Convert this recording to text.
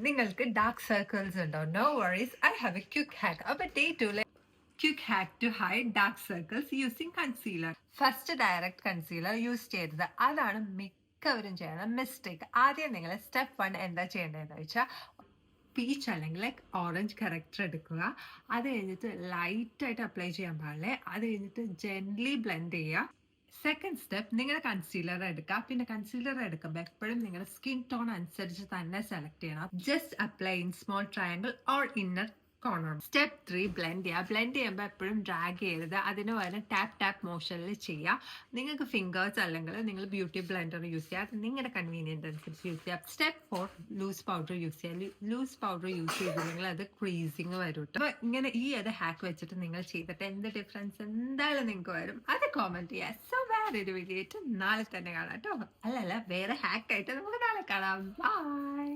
നിങ്ങൾക്ക് dark circles ഉണ്ടോ? No worries, I have a quick hack. അപ്പോൾ day 2 quick hack to hide dark circles using concealer. First direct concealer use ചെയ്തത്, അതാണ് മിക്കവരും ചെയ്യുന്ന mistake. ആദ്യം നിങ്ങൾ സ്റ്റെപ്പ് 1 എന്താ ചെയ്യേണ്ടതെന്ന് വെച്ചാൽ പീച്ച് അല്ലെങ്കിൽ ഓറഞ്ച് കറക്റ്റർ എടുക്കുക. അത് കഴിഞ്ഞിട്ട് ലൈറ്റായിട്ട് അപ്ലൈ ചെയ്യാൻ പാടില്ലേ. അത് കഴിഞ്ഞിട്ട് ജെന്റ്ലി ബ്ലെൻഡ് ചെയ്യുക. സെക്കൻഡ് സ്റ്റെപ്പ്, നിങ്ങൾ കൺസീലർ എടുക്കുക. പിന്നെ കൺസീലർ എടുക്കുമ്പോൾ എപ്പോഴും നിങ്ങളുടെ സ്കിൻ ടോൺ അനുസരിച്ച് തന്നെ സെലക്ട് ചെയ്യണം. Just apply in small triangle or inner corner. Step 3, blend ചെയ്യുക. ബ്ലെൻഡ് ചെയ്യുമ്പോൾ എപ്പോഴും ഡ്രാഗ് ചെയ്യരുത്, അതിന് പകരം ടാപ്പ് മോഷനിൽ ചെയ്യുക. നിങ്ങൾക്ക് ഫിംഗേഴ്സ് അല്ലെങ്കിൽ നിങ്ങൾ ബ്യൂട്ടി ബ്ലെൻഡർ യൂസ് ചെയ്യുക. അത് നിങ്ങളുടെ കൺവീനിയൻറ്റ് അനുസരിച്ച് യൂസ് ചെയ്യുക. സ്റ്റെപ്പ് 4, ലൂസ് പൗഡർ യൂസ് ചെയ്യുക. ലൂസ് പൗഡർ യൂസ് ചെയ്തില്ലെങ്കിൽ അത് ക്രീസിങ് വരും. അപ്പോൾ ഇങ്ങനെ ഈ ഹാക്ക് വെച്ചിട്ട് നിങ്ങൾ ചെയ്തിട്ട് എന്ത് ഡിഫറൻസ് എന്തായാലും നിങ്ങൾക്ക് വരും. അത് കോമെന്റ് ചെയ്യുക. സോ വേറൊരു വീഡിയോ ആയിട്ട് നാളെ തന്നെ കാണാം കേട്ടോ. അല്ലല്ല, വേറെ ഹാക്കായിട്ട് നമുക്ക് നാളെ കാണാം. ബൈ.